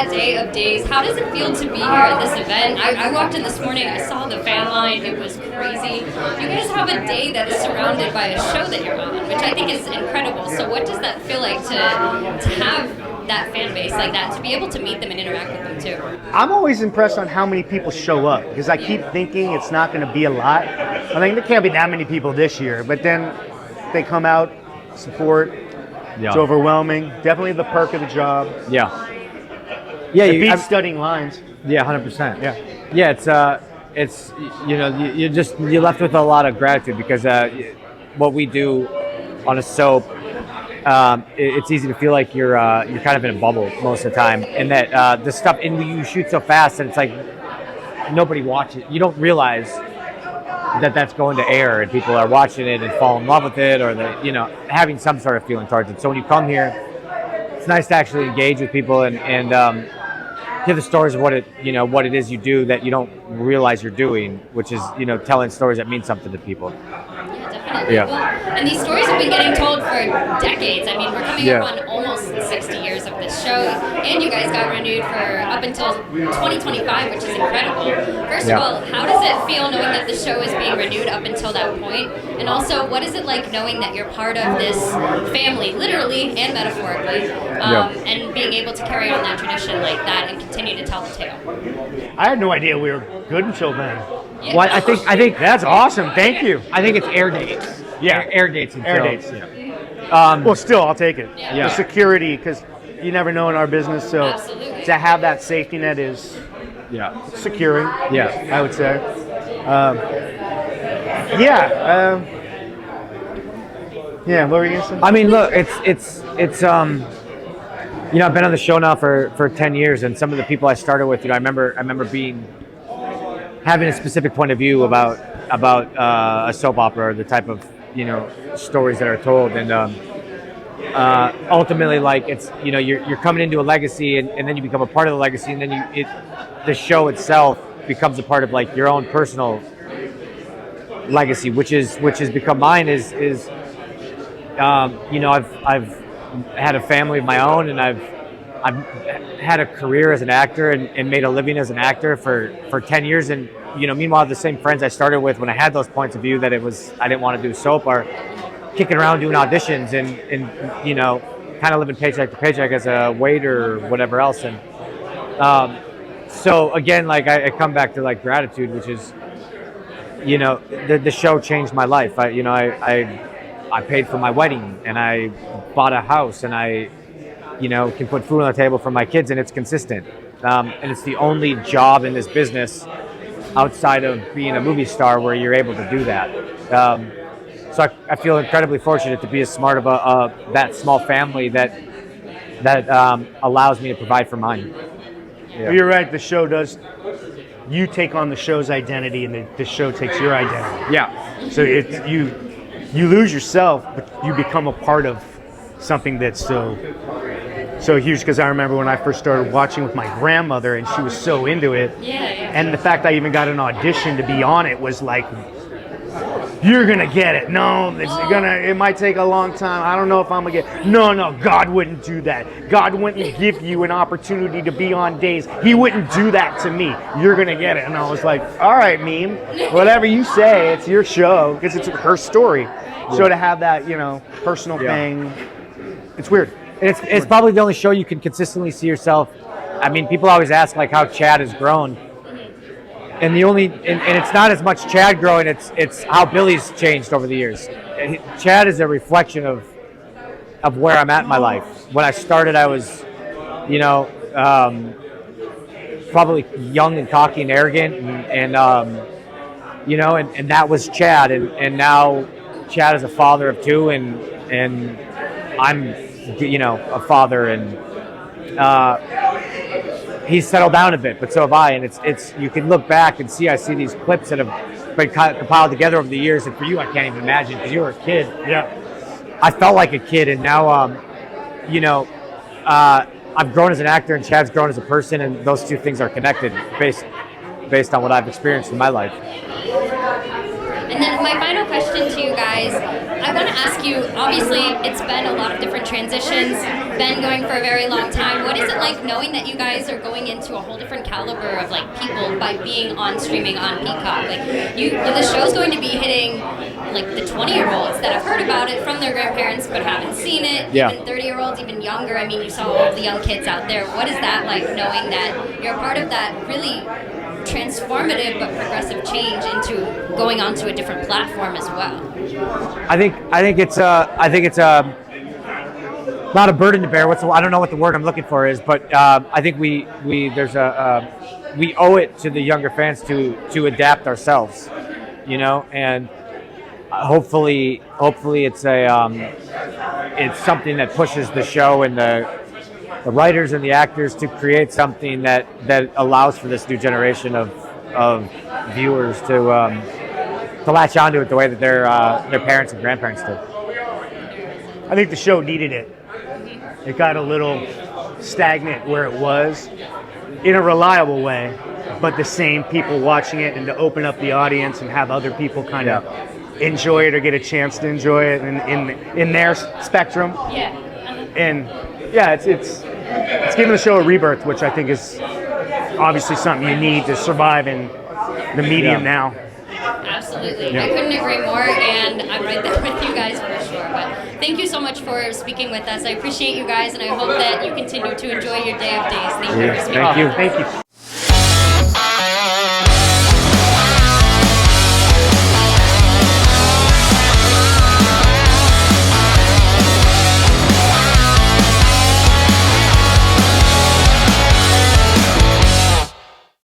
that day of days, how does it feel to be here at this event? I walked in this morning, I saw the fan line, it was crazy. You guys have a day that is surrounded by a show that you're on, which I think is incredible. So what does that feel like to have that fan base like that, to be able to meet them and interact with them too? I'm always impressed on how many people show up, because I keep thinking it's not going to be a lot. I think there can't be that many people this year, but then they come out, support. Yeah. It's overwhelming. Definitely the perk of the job. Yeah. Yeah, it beats studying lines. Yeah, 100%. Yeah. Yeah, it's you're left with a lot of gratitude, because what we do on a soap, it's easy to feel like you're kind of in a bubble most of the time, and that the stuff, and you shoot so fast and it's like nobody watches. You don't realize that that's going to air and people are watching it and fall in love with it, or having some sort of feeling towards it. So when you come here, it's nice to actually engage with people and hear the stories of what it is you do that you don't realize you're doing, which is telling stories that mean something to people. Yeah, definitely. Yeah. Well, and these stories have been getting told for decades. I mean, we're coming up on almost 60 years of this show, and you guys got renewed for up until 2025, which is incredible. First of all, how does it feel knowing that the show is being renewed up until that point? And also, what is it like knowing that you're part of this family, literally and metaphorically, and being able to carry on that tradition like that and continue to tell the tale? I had no idea we were good until then. Yeah. Well, I think that's awesome. Thank you. I think it's air dates. Yeah, air dates. Air dates. Yeah. Well, still, I'll take it. Yeah. The security, because you never know in our business. So Absolutely. to have that safety net is securing. Yeah, I would say. What were you gonna say? I mean, look, it's I've been on the show now for 10 years, and some of the people I started with, I remember having a specific point of view about a soap opera, or the type of stories that are told, and ultimately, like, it's you're coming into a legacy, and then you become a part of the legacy, and then the show itself becomes a part of like your own personal legacy, which has become mine. I've had a family of my own, and I've had a career as an actor and made a living as an actor for 10 years. And, meanwhile, the same friends I started with when I had those points of view that I didn't want to do soap are kicking around doing auditions and kind of living paycheck to paycheck as a waiter or whatever else. And so again, like I come back to like gratitude, which is, the show changed my life. I paid for my wedding, and I bought a house, and I can put food on the table for my kids, and it's consistent. And it's the only job in this business outside of being a movie star where you're able to do that. So I feel incredibly fortunate to be as smart of that small family that allows me to provide for mine. Yeah. Well, you're right. The show does. You take on the show's identity, and the show takes your identity. Yeah. So you lose yourself, but you become a part of something that's so huge. Because I remember when I first started watching with my grandmother, and she was so into it. Yeah. And the fact I even got an audition to be on it was like, you're gonna get it. No, it might take a long time. I don't know if I'm gonna get it. No, God wouldn't do that. God wouldn't give you an opportunity to be on days. He wouldn't do that to me. You're gonna get it. And I was like, all right, meme, whatever you say, it's your show, because it's her story. So to have that, personal thing, it's weird. It's probably the only show you can consistently see yourself. I mean, people always ask like how Chad has grown. And and it's not as much Chad growing, it's how Billy's changed over the years. Chad is a reflection of where I'm at in my life. When I started, I was, probably young and cocky and arrogant, and that was Chad. And now Chad is a father of two, and I'm, a father, and he's settled down a bit, but so have I. And it's you can look back and I see these clips that have been compiled together over the years. And for you, I can't even imagine, because you were a kid. Yeah. I felt like a kid, and now, I've grown as an actor, and Chad's grown as a person, and those two things are connected based on what I've experienced in my life. And then my final question to you guys, I want to ask you, obviously, it's been a lot of different transitions, been going for a very long time. What is it like knowing that you guys are going into a whole different caliber of like people by being on streaming on Peacock? Like, the show's going to be hitting like the 20-year-olds that have heard about it from their grandparents but haven't seen it. Yeah. Even 30-year-olds, even younger. I mean, you saw all the young kids out there. What is that like, knowing that you're a part of that really transformative but progressive change into going onto a different platform as well? I think it's not a burden to bear. I don't know what the word I'm looking for is, but I think we owe it to the younger fans to adapt ourselves, you know, and hopefully it's it's something that pushes the show and the writers and the actors to create something that allows for this new generation of viewers to latch onto it the way that their parents and grandparents did. I think the show needed it. It got a little stagnant where it was, in a reliable way, but the same people watching it, and to open up the audience and have other people kind of enjoy it or get a chance to enjoy it in their spectrum. Yeah. And yeah, it's giving the show a rebirth, which I think is obviously something you need to survive in the medium now. Absolutely. I couldn't agree more, and I'm right there with you guys for sure. But thank you so much for speaking with us. I appreciate you guys, and I hope that you continue to enjoy your day of days. Thank you for speaking. Thank you. Thank you.